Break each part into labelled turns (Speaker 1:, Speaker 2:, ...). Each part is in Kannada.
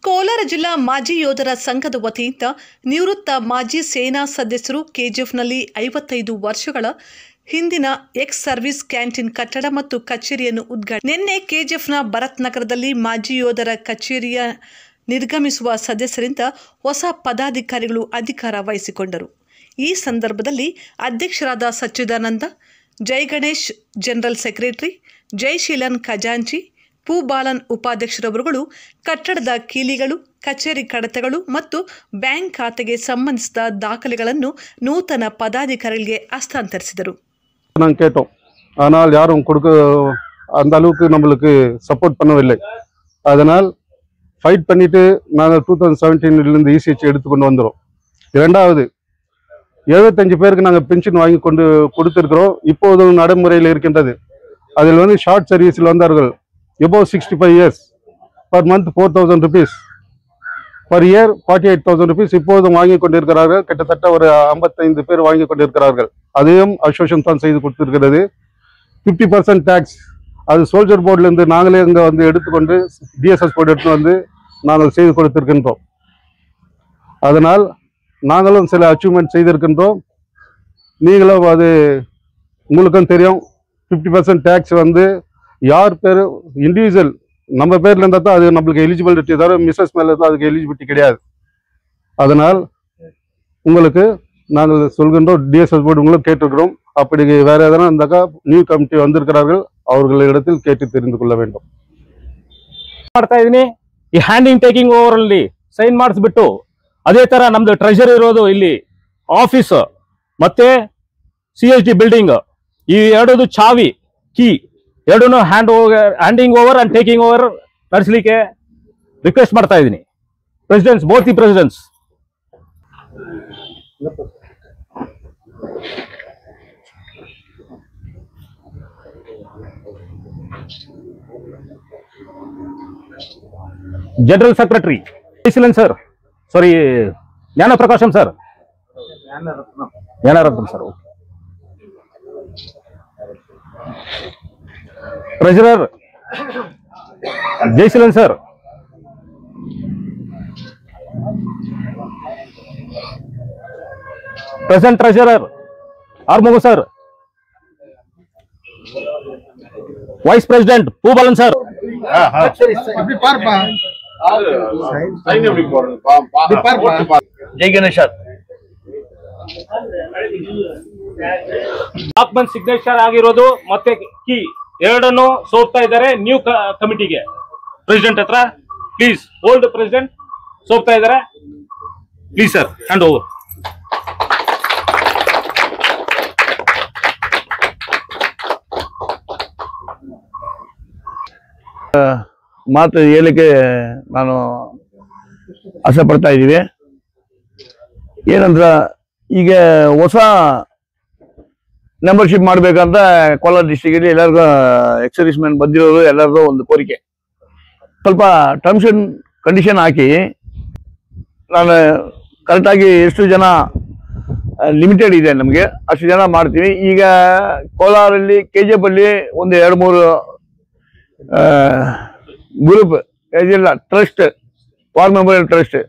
Speaker 1: ಕೋಲಾರ ಜಿಲ್ಲಾ ಮಾಜಿ ಯೋಧರ ಸಂಘದ ವತಿಯಿಂದ ನಿವೃತ್ತ ಮಾಜಿ ಸೇನಾ ಸದಸ್ಯರು ಕೆಜಿಎಫ್ನಲ್ಲಿ 55 ವರ್ಷಗಳ ಹಿಂದಿನ ಎಕ್ಸ್ ಸರ್ವಿಸ್ ಕ್ಯಾಂಟೀನ್ ಕಟ್ಟಡ ಮತ್ತು ಕಚೇರಿಯನ್ನು ಉದ್ಘಾಟಿಸಿ ನಿನ್ನೆ ಕೆಜಿಎಫ್ನ ಭರತ್ ನಗರದಲ್ಲಿ ಮಾಜಿ ಯೋಧರ ಕಚೇರಿಯ ನಿರ್ಗಮಿಸುವ ಸದಸ್ಯರಿಂದ ಹೊಸ ಪದಾಧಿಕಾರಿಗಳು ಅಧಿಕಾರ ವಹಿಸಿಕೊಂಡರು. ಈ ಸಂದರ್ಭದಲ್ಲಿ ಅಧ್ಯಕ್ಷರಾದ ಸಚ್ಚಿದಾನಂದ, ಜೈ ಗಣೇಶ್ ಜನರಲ್ ಸೆಕ್ರೆಟರಿ, ಜೈಶೀಲನ್ ಖಜಾಂಚಿ, ಪೂಬಾಲನ್ ಉಪಾಧ್ಯಕ್ಷರವರುಗಳು ಕಟ್ಟಡದ ಕೀಲಿಗಳು, ಕಚೇರಿ ಕಡತಗಳು ಮತ್ತು ಬ್ಯಾಂಕ್ ಖಾತೆಗೆ ಸಂಬಂಧಿಸಿದ ದಾಖಲೆಗಳನ್ನು ನೂತನ ಪದಾಧಿಕಾರಿಗಳಿಗೆ ಹಸ್ತಾಂತರಿಸಿದರು.
Speaker 2: நாங்கள் கேட்டோம், ஆனால் யாரும் அந்த அளவுக்கு நம்மளுக்கு சப்போர்ட் பண்ணவில்லை. அதனால் ஃபைட் பண்ணிட்டு நாங்கள் 2017 இசிஹெச் எடுத்துக்கொண்டு வந்துடும். இரண்டாவது 75 பேருக்கு நாங்கள் பென்ஷன் வாங்கி கொடுத்திருக்கிறோம். இப்போதும் நடைமுறையில் இருக்கின்றது. அதில் ஷார்ட் சர்வீஸில் வந்தார்கள் above 65 years, per month 4,000 rupees, per year 48,000 rupees இப்போதும் வாங்கி கொண்டிருக்கிறார்கள். கிட்டத்தட்ட ஒரு 55 பேர் வாங்கி கொண்டிருக்கிறார்கள். அதையும் அசோசியேஷன் தான் செய்து கொடுத்திருக்கிறது. 50% டேக்ஸ் அது சோல்ஜர் போர்டிலிருந்து நாங்களே இங்கே எடுத்துக்கொண்டு டிஎஸ்எஸ் போர்டு எடுத்து வந்து நாங்கள் செய்து கொடுத்திருக்கின்றோம். அதனால் நாங்களும் சில அச்சீவ்மெண்ட் செய்திருக்கின்றோம். நீங்களும் அது உங்களுக்கும் தெரியும். 50% டேக்ஸ் யார் பேர் இண்டிவிஜுவல் நம்ம பேர்ல இருந்தால் தான் அது நம்மளுக்கு எலிஜிபிலிட்டி, தவிர மிஸ்ஸஸ் மேலே இருந்தால் அதுக்கு எலிஜிபிலிட்டி கிடையாது. அதனால் உங்களுக்கு நாங்கள் சொல்கின்றோம், டிஎஸ்எஸ் போர்டு உங்களுக்கு கேட்டிருக்கிறோம். அப்படி வேற எதனா இருந்தாக்கா நியூ கமிட்டி வந்திருக்கிறார்கள், அவர்களிடத்தில் ಕೇಟಿ தெரிந்து கொள்ள வேண்டும்.
Speaker 3: ಮಾಡ್ತಾ ಇದೀನಿ. ಈ ಹ್ಯಾಂಡಿಂಗ್ ಟೇಕಿಂಗ್ ಓವರ್ ಅಲ್ಲಿ ಸೈನ್ ಮಾಡಿಸ್ಬಿಟ್ಟು, ಅದೇ ತರ ನಮ್ದು ಟ್ರೆಜರ್ ಇರೋದು ಇಲ್ಲಿ ಆಫೀಸ್ ಮತ್ತೆ CHD ಬಿಲ್ಡಿಂಗ್, ಈ ಎರಡದು ಚಾವಿ ಕೀ ಎರಡೂ handing over and taking over ನಡೆಸಲಿಕ್ಕೆ ರಿಕ್ವೆಸ್ಟ್ ಮಾಡ್ತಾ ಇದ್ದೀನಿ. Presidents, both the presidents. General secretary Jaisheelan sir, sorry Gnanaprakasam sir, Gnanarathnam sir. Okay. Treasurer Jayasheelan sir, present treasurer Arumugu sir, vice president Poobalan sir, Jai Ganesh document signature ಆಗಿರೋದು ಮತ್ತೆ ಕೀ ಎರಡನ್ನು ಸೋಪ್ತಾ ಇದ್ದಾರೆ ನ್ಯೂ ಕಮಿಟಿಗೆ. ಪ್ರೆಸಿಡೆಂಟ್ ಹತ್ರ ಪ್ಲೀಸ್, ಓಲ್ಡ್ ಪ್ರೆಸಿಡೆಂಟ್ ಸೋಪ್ತಾ ಇದ್ದಾರೆ. Please sir, hand over.
Speaker 4: ಮಾತು ಹೇಳಿಕೆ ನಾನು ಆಸೆ ಪಡ್ತಾ ಇದ್ದೀವಿ. ಏನಂದ್ರ ಈಗ ಹೊಸ ಮೆಂಬರ್ಶಿಪ್ ಮಾಡ್ಬೇಕಂತ ಕೋಲಾರ ಡಿಸ್ಟ್ರಿಕ್ಟ್ ಅಲ್ಲಿ ಎಲ್ಲರಿಗೂ ಎಕ್ಸರ್ವಿಸ್ಮೆಂಟ್ ಬಂದಿರೋರು ಎಲ್ಲರಿಗೂ ಒಂದು ಕೋರಿಕೆ. ಸ್ವಲ್ಪ ಟರ್ಮ್ಸ್ ಅಂಡ್ ಕಂಡೀಷನ್ ಹಾಕಿ ನಾನು ಕರೆಕ್ಟಾಗಿ ಎಷ್ಟು ಜನ ಲಿಮಿಟೆಡ್ ಇದೆ ನಮಗೆ, ಅಷ್ಟು ಜನ ಮಾಡ್ತೀವಿ. ಈಗ ಕೋಲಾರಲ್ಲಿ KGF ಅಲ್ಲಿ ಒಂದು 2-3 ಗ್ರೂಪ್ ಇಲ್ಲ, ಟ್ರಸ್ಟ್, ವಾರ್ ಮೆಮೋರಿಯಲ್ ಟ್ರಸ್ಟ್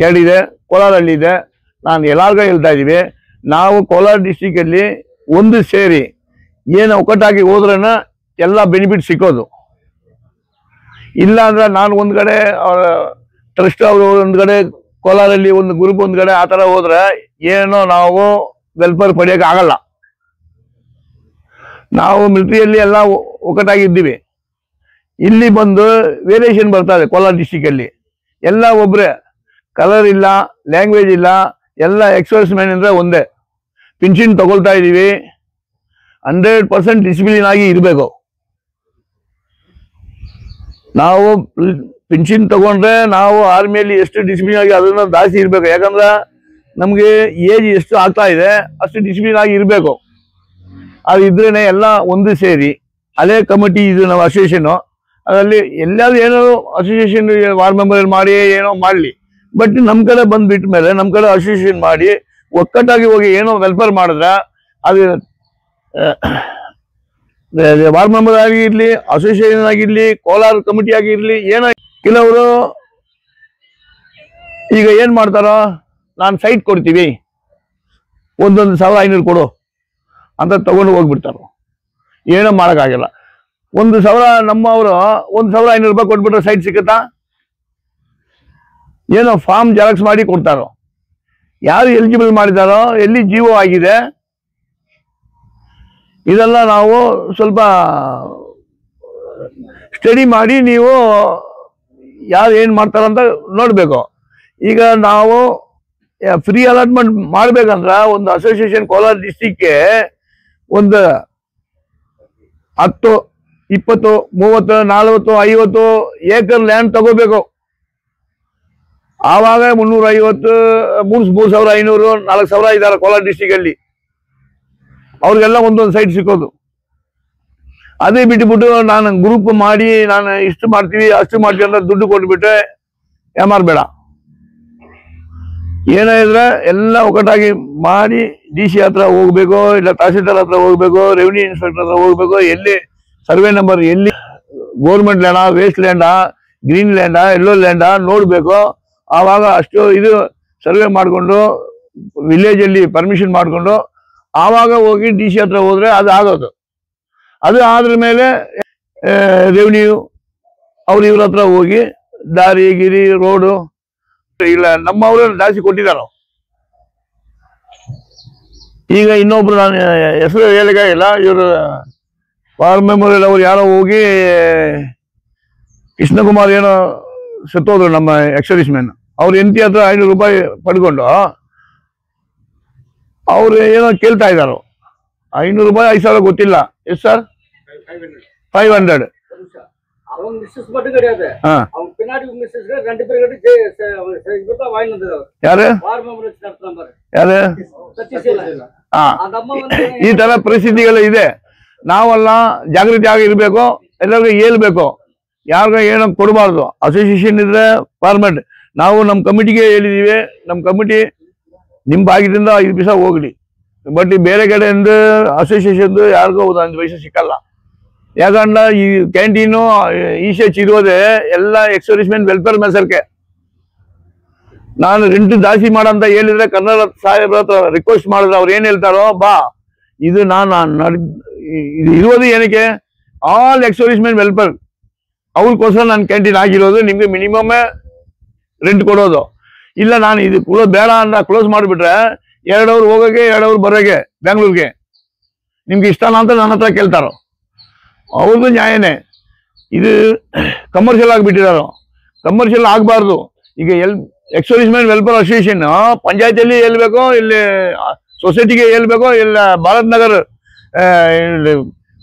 Speaker 4: 2 ಇದೆ, ಕೋಲಾರಲ್ಲಿ ಇದೆ. ನಾನು ಎಲ್ಲರಿಗೂ ಹೇಳ್ತಾ ಇದ್ದೀವಿ, ನಾವು ಕೋಲಾರ ಡಿಸ್ಟ್ರಿಕ್ ಅಲ್ಲಿ ಒಂದು ಸೇರಿ ಏನು ಒಕ್ಕಟ್ಟಾಗಿ ಹೋದ್ರನ ಎಲ್ಲ ಬೆನಿಫಿಟ್ ಸಿಕ್ಕೋದು. ಇಲ್ಲ ಅಂದ್ರೆ ನಾನು ಒಂದ್ ಕಡೆ ಟ್ರಸ್ಟ್ ಅವರು ಒಂದ್ ಕಡೆ, ಕೋಲಾರಲ್ಲಿ ಒಂದು ಗ್ರೂಪ್ ಒಂದ್ ಕಡೆ, ಆ ತರ ಹೋದ್ರೆ ಏನೋ ನಾವು ವೆಲ್ಫೇರ್ ಪಡೆಯಕ್ಕೆ ಆಗಲ್ಲ. ನಾವು ಮಿಲಿಟರಿಯಲ್ಲಿ ಎಲ್ಲ ಒಕ್ಕಟ್ಟಾಗಿದ್ದೀವಿ. ಇಲ್ಲಿ ಬಂದು ವೇರಿಯೇಷನ್ ಬರ್ತಾ ಇದೆ ಕೋಲಾರ ಡಿಸ್ಟ್ರಿಕ್ ಅಲ್ಲಿ. ಎಲ್ಲ ಒಬ್ರೆ, ಕಲರ್ ಇಲ್ಲ, ಲ್ಯಾಂಗ್ವೇಜ್ ಇಲ್ಲ, ಎಲ್ಲ ಎಕ್ಸ್ಪರ್ಟ್ಸ್ ಮ್ಯಾನ್ ಅಂದ್ರೆ ಒಂದೇ. ಪಿನ್ಷನ್ ತಗೊಳ್ತಾ ಇದೀವಿ. 100% ಡಿಸಿಪ್ಲಿನ್ ಆಗಿ ಇರಬೇಕು. ನಾವು ಪಿನ್ಷನ್ ತಗೊಂಡ್ರೆ ನಾವು ಆರ್ಮಿಯಲ್ಲಿ ಎಷ್ಟು ಡಿಸಿಪ್ಲಿನ್ ಆಗಿ ಅದನ್ನ ಜಾಸ್ತಿ ಇರ್ಬೇಕು. ಯಾಕಂದ್ರೆ ನಮ್ಗೆ ಏಜ್ ಎಷ್ಟು ಆಗ್ತಾ ಇದೆ ಅಷ್ಟು ಡಿಸಿಪ್ಲಿನ್ ಆಗಿ ಇರಬೇಕು. ಅದು ಇದ್ರೇನೆ ಎಲ್ಲ ಒಂದು ಸೇರಿ ಹಳೆ ಕಮಿಟಿ, ಇದು ನಾವು ಅಸೋಸಿಯೇಷನ್, ಅದರಲ್ಲಿ ಎಲ್ಲಾದ್ರೂ ಏನೋ ಅಸೋಸಿಯೇಷನ್ ವಾರ್ ಮೆಂಬರ್ ಮಾಡಿ ಏನೋ ಮಾಡಲಿ. ಬಟ್ ನಮ್ ಕಡೆ ಬಂದ್ಬಿಟ್ಟ ಮೇಲೆ ನಮ್ ಕಡೆ ಅಸೋಸಿಯೇಷನ್ ಮಾಡಿ ಒಕ್ಕಟ್ಟಾಗಿ ಹೋಗಿ ಏನೋ ವೆಲ್ಫೇರ್ ಮಾಡಿದ್ರೆ ಅದು ವಾರ್ಡ್ ಮೆಂಬರ್ ಆಗಿರ್ಲಿ, ಅಸೋಸಿಯೇಷನ್ ಆಗಿರ್ಲಿ, ಕೋಲಾರ ಕಮಿಟಿ ಆಗಿರ್ಲಿ, ಏನೋ ಕೆಲವರು ಈಗ ಏನು ಮಾಡ್ತಾರೋ, ನಾನು ಸೈಟ್ ಕೊಡ್ತೀವಿ, 1,500 ಕೊಡು ಅಂತ ತಗೊಂಡು ಹೋಗ್ಬಿಡ್ತಾರೋ. ಏನೋ ಮಾಡೋಕ್ಕಾಗಲ್ಲ. 1,000 ನಮ್ಮವರು 1,500 ರೂಪಾಯಿ ಕೊಟ್ಬಿಟ್ರೆ ಸೈಟ್ ಸಿಗುತ್ತಾ? ಏನೋ ಫಾರ್ಮ್ ಜೆರಾಕ್ಸ್ ಮಾಡಿ ಕೊಡ್ತಾರೋ. ಯಾರು ಎಲಿಜಿಬಲ್ ಮಾಡಿದಾರೋ, ಎಲ್ಲಿ ಜಿಒ ಆಗಿದೆ, ಇದೆಲ್ಲ ನಾವು ಸ್ವಲ್ಪ ಸ್ಟಡಿ ಮಾಡಿ ನೀವು ಯಾರು ಏನು ಮಾಡ್ತಾರಂತ ನೋಡಬೇಕು. ಈಗ ನಾವು ಫ್ರೀ ಅಲಾಟ್ಮೆಂಟ್ ಮಾಡ್ಬೇಕಂದ್ರೆ ಒಂದು ಅಸೋಸಿಯೇಷನ್ ಕೋಲಾರ ಡಿಸ್ಟಿಕ್ಗೆ ಒಂದು 10, 20, 30, 40, 50 ಏಕರ್ ಲ್ಯಾಂಡ್ ತಗೋಬೇಕು. ಆವಾಗ 350, 3,500, 4,000 ಇದ್ದಾರೆ ಕೋಲಾರ ಡಿಸ್ಟಿಕ್ ಅಲ್ಲಿ. ಅವ್ರಿಗೆಲ್ಲ ಒಂದೊಂದು ಸೈಟ್ ಸಿಕ್ಕೋದು. ಅದೇ ಬಿಟ್ಟುಬಿಟ್ಟು ನಾನು ಗ್ರೂಪ್ ಮಾಡಿ ನಾನು ಇಷ್ಟು ಮಾಡ್ತೀವಿ ಅಷ್ಟು ಮಾಡ್ತೀವಿ ಅಂತ ದುಡ್ಡು ಕೊಟ್ಬಿಟ್ರೆ ಏಮಾರ್ಬೇಡ. ಏನೋ ಇದ್ರೆ ಎಲ್ಲ ಒಕ್ಕಟಾಗಿ ಮಾಡಿ DC ಹತ್ರ ಹೋಗ್ಬೇಕು, ಇಲ್ಲ ತಹಸೀಲ್ದಾರ್ ಹತ್ರ ಹೋಗ್ಬೇಕು, ರೆವಿನ್ಯೂ ಇನ್ಸ್ಪೆಕ್ಟರ್ ಹತ್ರ ಹೋಗ್ಬೇಕು. ಎಲ್ಲಿ ಸರ್ವೆ ನಂಬರ್, ಎಲ್ಲಿ ಗೌರ್ಮೆಂಟ್ ಲ್ಯಾಂಡಾ, ವೇಸ್ಟ್ ಲ್ಯಾಂಡಾ, ಗ್ರೀನ್ ಲ್ಯಾಂಡಾ, ಎಲ್ಲೋ ಲ್ಯಾಂಡಾ ನೋಡ್ಬೇಕು. ಆವಾಗ ಅಷ್ಟು ಇದು ಸರ್ವೆ ಮಾಡಿಕೊಂಡು ವಿಲೇಜ್ ಅಲ್ಲಿ ಪರ್ಮಿಷನ್ ಮಾಡಿಕೊಂಡು ಆವಾಗ ಹೋಗಿ DC ಹತ್ರ ಹೋದ್ರೆ ಅದು ಆಗೋದು. ಅದು ಆದ್ರ ಮೇಲೆ ರೆವಿನ್ಯೂ ಇವ್ರ ಹತ್ರ ಹೋಗಿ ದಾರಿ ಗಿರಿ ರೋಡು ಇಲ್ಲ ನಮ್ಮವರು ಜಾಸ್ತಿ ಕೊಟ್ಟಿದ್ದಾರೋ. ಈಗ ಇನ್ನೊಬ್ರು ನಾನು ಹೆಸರು ಹೇಳಿಲ್ಲ, ಇವರು ವಾರ್ ಮೆಮೋರಿಯಲ್ ಅವ್ರು ಯಾರೋ ಹೋಗಿ ಕೃಷ್ಣಕುಮಾರ್ ಏನೋ ಸತ್ತೋದ್ರು, ನಮ್ಮ ಎಕ್ಸರ್ವಿಸ್ ಮ್ಯಾನ್. ಅವ್ರ ಹೆಂಡತಿ ಹತ್ರ 500 ರೂಪಾಯಿ ಪಡ್ಕೊಂಡು ಅವ್ರು ಏನೋ ಕೇಳ್ತಾ ಇದ್ದಾರೋ. 500 ರೂಪಾಯಿ 5,000 ಗೊತ್ತಿಲ್ಲ. ಎಷ್ಟು ಸರ್? 500. ಯಾರು ಈ ತರ ಪರಿಸ್ಥಿತಿಗಳು ಇದೆ. ನಾವೆಲ್ಲ ಜಾಗೃತಿ ಆಗಿರ್ಬೇಕು, ಎಲ್ಲರಿಗೂ ಹೇಳ್ಬೇಕು, ಯಾರಿಗ ಏನೋ ಕೊಡಬಾರ್ದು. ಅಸೋಸಿಯೇಷನ್ ಇದ್ರೆ ಫಾರ್ಮೆಟ್. ನಾವು ನಮ್ಮ ಕಮಿಟಿಗೆ ಹೇಳಿದೀವಿ, ನಮ್ಮ ಕಮಿಟಿ ನಿಮ್ಮ ಭಾಗ್ಯದಿಂದ 5 ಪೈಸೆ ಹೋಗ್ಲಿ, ಬಟ್ ಬೇರೆ ಕಡೆಯಿಂದ ಅಸೋಸಿಯೇಷನ್ ಯಾರಿಗೂ 1 ಪೈಸೆ ಸಿಕ್ಕಲ್ಲ. ಯಾಕಂದ್ರೆ ಈ ಕ್ಯಾಂಟೀನು ECH ಇರೋದೇ ಎಲ್ಲ ಎಕ್ಸ್-ಸರ್ವಿಸ್ಮೆನ್ ವೆಲ್ಫೇರ್ ಮೆಸರ್ಗೆ. ನಾನು ರೆಂಟ್ ಜಾಸ್ತಿ ಮಾಡಂತ ಹೇಳಿದ್ರೆ ಕನ್ನಡ ಸಾಹೇಬ್ರ ಹತ್ರ ರಿಕ್ವೆಸ್ಟ್ ಮಾಡಿದ್ರೆ ಅವ್ರು ಏನ್ ಹೇಳ್ತಾರೋ, ಬಾ ಇದು ಇದು ಇರೋದು ಏನಕ್ಕೆ, ಆಲ್ ಎಕ್ಸ್-ಸರ್ವಿಸ್ಮೆನ್ ವೆಲ್ಫೇರ್ ಅವ್ರಿಗೋಸ್ಕರ ನಾನು ಕ್ಯಾಂಟೀನ್ ಆಗಿರೋದು. ನಿಮ್ಗೆ ಮಿನಿಮಮ್ ರೆಂಟ್ ಕೊಡೋದು. ಇಲ್ಲ ನಾನು ಇದು ಬೇಡ ಅಂತ ಕ್ಲೋಸ್ ಮಾಡಿಬಿಟ್ರೆ 2 ಅವರ್ ಹೋಗೋಕೆ 2 ಅವರ್ ಬರೋಕೆ ಬೆಂಗಳೂರಿಗೆ ನಿಮ್ಗೆ ಇಷ್ಟನಾ ಅಂತ ನನ್ನ ಹತ್ರ ಕೇಳ್ತಾರೋ. ಅವ್ರಿಗೂ ನ್ಯಾಯನೇ. ಇದು ಕಮರ್ಷಿಯಲ್ ಆಗಿಬಿಟ್ಟಿದಾರೋ. ಕಮರ್ಷಿಯಲ್ ಆಗಬಾರ್ದು. ಈಗ ಎಕ್ಸ್-ಸರ್ವಿಸ್ಮೆನ್ ವೆಲ್ಫೇರ್ ಅಸೋಸಿಯೇಷನ್ ಪಂಚಾಯತಿಯಲ್ಲಿ ಹೇಳ್ಬೇಕು, ಇಲ್ಲಿ ಸೊಸೈಟಿಗೆ ಹೇಳ್ಬೇಕು, ಇಲ್ಲ ಭಾರತ್ ನಗರ್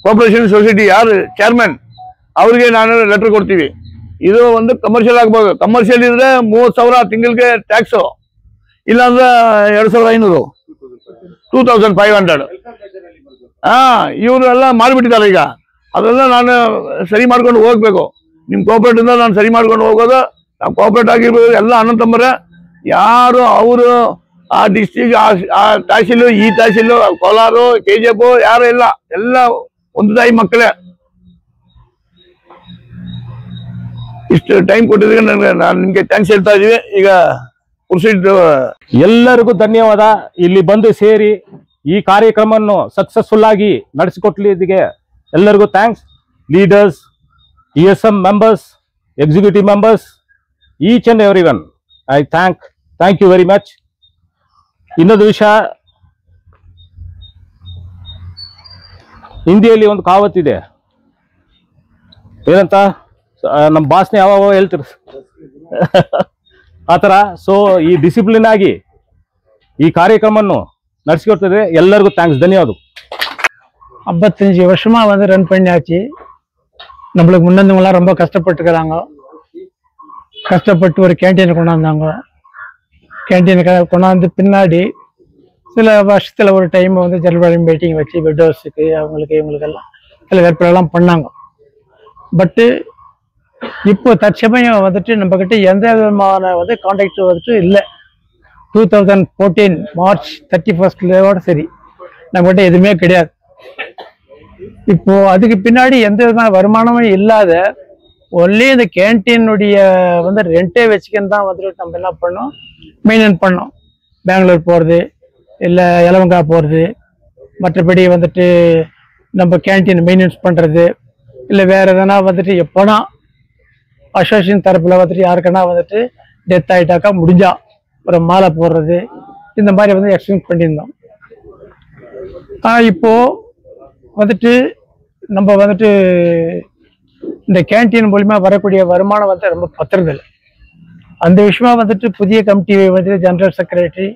Speaker 4: ಕೋಆಪರೇಷನ್ ಸೊಸೈಟಿ ಯಾರು ಚೇರ್ಮನ್ ಅವ್ರಿಗೆ ನಾನು ಲೆಟರ್ ಕೊಡ್ತೀವಿ. ಇದು ಒಂದು ಕಮರ್ಷಿಯಲ್ ಆಗ್ಬೋದು. ಕಮರ್ಷಿಯಲ್ ಇದ್ರೆ 30,000 ತಿಂಗಳಿಗೆ ಟ್ಯಾಕ್ಸು, ಇಲ್ಲಾಂದ್ರೆ 2,500, 2,500. ಇವರೆಲ್ಲ ಮಾಡಿಬಿಟ್ಟಿದ್ದಾರೆ. ಈಗ ಅದೆಲ್ಲ ನಾನು ಸರಿ ಮಾಡ್ಕೊಂಡು ಹೋಗ್ಬೇಕು. ನಿಮ್ಮ ಕೋಆಪರೇಟ್ ಇಂದ ನಾನು ಸರಿ ಮಾಡ್ಕೊಂಡು ಹೋಗೋದು. ನಾವು ಕೋಆಪರೇಟ್ ಆಗಿರ್ಬೋದು, ಎಲ್ಲ ಅಣ್ಣ ತಮ್ಮರೇ. ಯಾರು ಅವರು ಆ ಡಿಸ್ಟ್ರಿಕ್ಟ್ ಆ ತಹಸೀಲು ಈ ತಹಸೀಲು ಕೋಲಾರ KGF ಯಾರು ಇಲ್ಲ, ಎಲ್ಲ ಒಂದು ತಾಯಿ ಮಕ್ಕಳೇ. ಇಷ್ಟು ಟೈಮ್ ಕೊಟ್ಟಿದ್ರೆ ನಾನು ನಿಮ್ಗೆ ಥ್ಯಾಂಕ್ಸ್ ಹೇಳ್ತಾ ಇದೀವಿ. ಈಗ ಪ್ರೊಸೀಡ್.
Speaker 3: ಎಲ್ಲರಿಗೂ ಧನ್ಯವಾದ. ಇಲ್ಲಿ ಬಂದು ಸೇರಿ ಈ ಕಾರ್ಯಕ್ರಮವನ್ನು ಸಕ್ಸಸ್ಫುಲ್ ಆಗಿ ನಡೆಸಿಕೊಟ್ಟಿದ್ದಕ್ಕೆ ಎಲ್ಲರಿಗೂ thanks. Leaders, ESM members, executive members, each and every one I thank you very much. ಇನ್ನೊಂದು ವಿಷಯ, ಹಿಂದಿಯಲ್ಲಿ ಒಂದು ಕಾವತ್ತಿದೆ, ಏನಂತ ನಮ್ಮ ಭಾಷಣ ಯಾವ ಹೇಳ್ತೀರ ಆ ಥರ. ಸೊ ಈ ಡಿಸಿಪ್ಲಿನ್ ಆಗಿ ಈ ಕಾರ್ಯಕ್ರಮವನ್ನು ನಡೆಸಿಕೊಡ್ತದೆ. ಎಲ್ಲರಿಗೂ ಥ್ಯಾಂಕ್ஸ், ಧನ್ಯವಾದ.
Speaker 5: 55 வருஷமா ரன் பண்ணியாச்சு. நம்மளுக்கு முன்னந்தவங்களாம் ரொம்ப கஷ்டப்பட்டுக்கிறாங்க. கஷ்டப்பட்டு ஒரு கேன்டீனை கொண்டாந்தாங்க. கேன்டீனை கொண்டாந்து பின்னாடி சில வருஷத்துல ஒரு டைம் வந்து ஜெனரல் மீட்டிங் வச்சு பெட் ஹவுஸுக்கு அவங்களுக்கு இவங்களுக்கெல்லாம் சில ஏற்பாடெல்லாம் பண்ணாங்க. பட்டு இப்போ தற்சமயம் வந்துட்டு நம்ம கிட்ட எந்த விதமான வந்து கான்டாக்ட் வந்துட்டு இல்லை. 2014 மார்ச் 31 சரி நம்மகிட்ட எதுவுமே கிடையாது. இப்போ அதுக்கு பின்னாடி எந்த விதமான வருமானமும் இல்லாத ஒன்லி இந்த கேன்டீனுடைய வந்து ரெண்டே வச்சுக்கின்னு தான் வந்துட்டு நம்ம என்ன பண்ணோம், மெயின்டைன் பண்ணோம். பெங்களூர் போகிறது இல்லை எலவங்கா போகிறது, மற்றபடி வந்துட்டு நம்ம கேன்டீன் மெயின்டெனன்ஸ் பண்ணுறது, இல்லை வேறு எதனா வந்துட்டு எப்போனா அசோசியேஷன் தரப்பில் வந்துட்டு யாருக்குன்னா வந்துட்டு டெத் ஆகிட்டாக்கா முடிஞ்சா ஒரு மாலை போடுறது, இந்த மாதிரி வந்து எக்ஸ்பீரியன்ஸ் பண்ணியிருந்தோம். இப்போது வந்துட்டு நம்ம வந்துட்டு இந்த கேன்டீன் மூலிமா வரக்கூடிய வருமானம் வந்து ரொம்ப பத்துறதில்லை. அந்த விஷயமா வந்துட்டு புதிய கமிட்டி வந்துட்டு ஜெனரல் செக்ரட்டரி,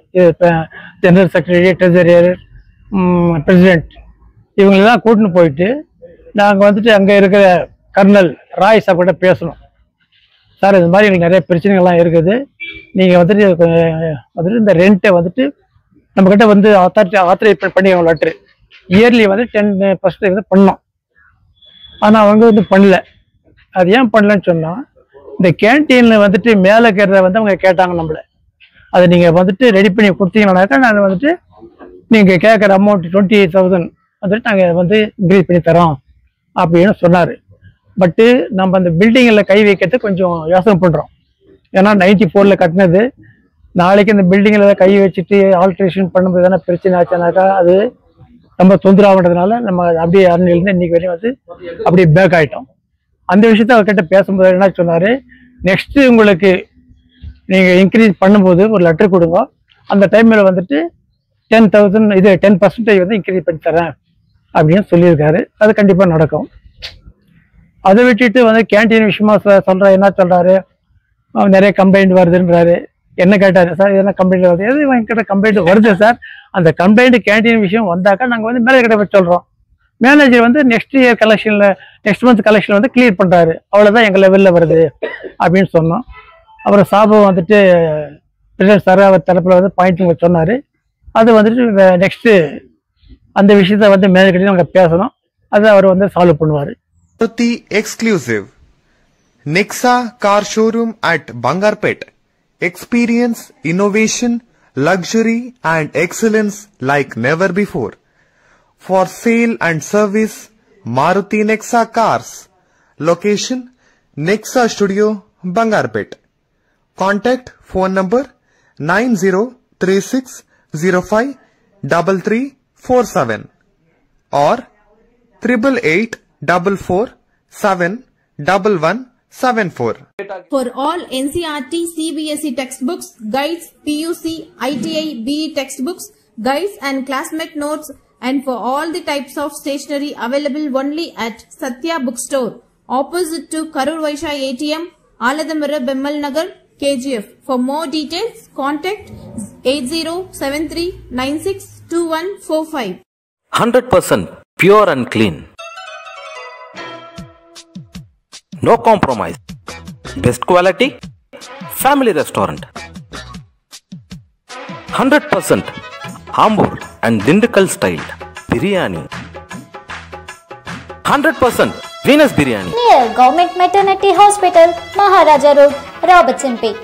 Speaker 5: ட்ரெஸரியர், பிரசிடென்ட் இவங்களெல்லாம் கூட்டின்னு போயிட்டு நாங்கள் வந்துட்டு அங்கே இருக்கிற கர்னல் ராய் சார் கிட்ட பேசணும். சார் இது மாதிரி எங்களுக்கு நிறைய பிரச்சனைகள்லாம் இருக்குது, நீங்கள் வந்துட்டு இந்த ரெண்ட்டை வந்துட்டு நம்மக்கிட்ட வந்து ஆத்தரைஸ் பண்ணி லெட்ரு இயர்லி வந்து 10% வந்து பண்ணோம். ஆனால் அவங்க வந்து பண்ணல. அது ஏன் பண்ணலன்னு சொன்னால், இந்த கேன்டீனில் வந்துட்டு மேலே இருக்கிறத வந்து அவங்க கேட்டாங்க நம்மளை, அதை நீங்கள் வந்துட்டு ரெடி பண்ணி கொடுத்தீங்கன்னாக்கா நான் வந்துட்டு நீங்கள் கேட்குற அமௌண்ட் 28,000 வந்துட்டு நாங்கள் வந்து இன்க்ரீஸ் பண்ணி தரோம் அப்படின்னு சொன்னார். பட்டு நம்ம அந்த பில்டிங்கில் கை வைக்கிறது கொஞ்சம் யோசனை பண்ணுறோம். ஏன்னா 94ல் கட்டினது, நாளைக்கு இந்த பில்டிங்கில் கை வச்சுட்டு ஆல்ட்ரேஷன் பண்ணும்போது எதனா பிரச்சனை ஆச்சுனாக்கா அது ரொம்ப தொந்தரவுன்றதுனால நம்ம அப்படியே அன்னிலிருந்து இன்னைக்கு வரையும் வந்து அப்படியே பேக் ஆகிட்டோம். அந்த விஷயத்த அவர்கிட்ட பேசும்போது என்ன சொன்னார், நெக்ஸ்ட்டு உங்களுக்கு நீங்கள் இன்க்ரீஸ் பண்ணும்போது ஒரு லெட்டர் கொடுங்க, அந்த டைமில் வந்துட்டு 10,000 இது 10% வந்து இன்க்ரீஸ் பண்ணி தரேன் அப்படின்னு சொல்லியிருக்காரு. அது கண்டிப்பாக நடக்கும். அதை விட்டுட்டு வந்து கேன்டீன் விஷயமா சொல்கிறார். என்ன சொல்கிறாரு, நிறைய கம்ப்ளைண்ட் வருதுன்றாரு. என்ன கேட்டார், சார் எதனா கம்ப்ளைண்ட் வருது? எது என்கிட்ட கம்ப்ளைண்ட் வருது சார், அந்த கம்ப்ளைண்ட் கேன்டீன் விஷயம் வந்தாக்கா நாங்கள் வந்து மேனேஜர் கிட்ட சொல்கிறோம். மேனேஜர் வந்து நெக்ஸ்ட் மந்த் கலெக்ஷனில் வந்து கிளியர் பண்ணுறாரு, அவ்வளோதான் எங்கள் லெவலில் வருது அப்படின்னு சொன்னோம். அப்புறம் சாபு வந்துட்டு பிரசிடென்ட் சார் அவர் தரப்பில் வந்து பாயிண்ட் சொன்னார். அது வந்துட்டு நெக்ஸ்ட்டு அந்த விஷயத்த வந்து மேனேஜர் கிட்ட நாங்கள் பேசணும், அதை அவர் வந்து சால்வ் பண்ணுவார்.
Speaker 6: Exclusive Nexa car showroom at Bangarpet. Experience innovation, luxury and excellence like never before. For sale and service, Maruti Nexa cars. Location Nexa Studio, Bangarpet. Contact phone number 9036053347 or 8884471174.
Speaker 7: For all NCERT, CBSE textbooks, guides, PUC, ITI, BE textbooks, guides and classmate notes, and for all the types of stationery available only at Satya Bookstore, opposite to Karur Vaishya ATM, Aladamara, Bemmal Nagar, KGF. For more details, contact 8073962145.
Speaker 8: 100% pure and clean. No compromise. Best quality. Family restaurant. 100% Hamburg and Dindigul style biryani. 100% Venus biryani.
Speaker 9: Near Government Maternity Hospital, Maharaja Road, Robertson Peak.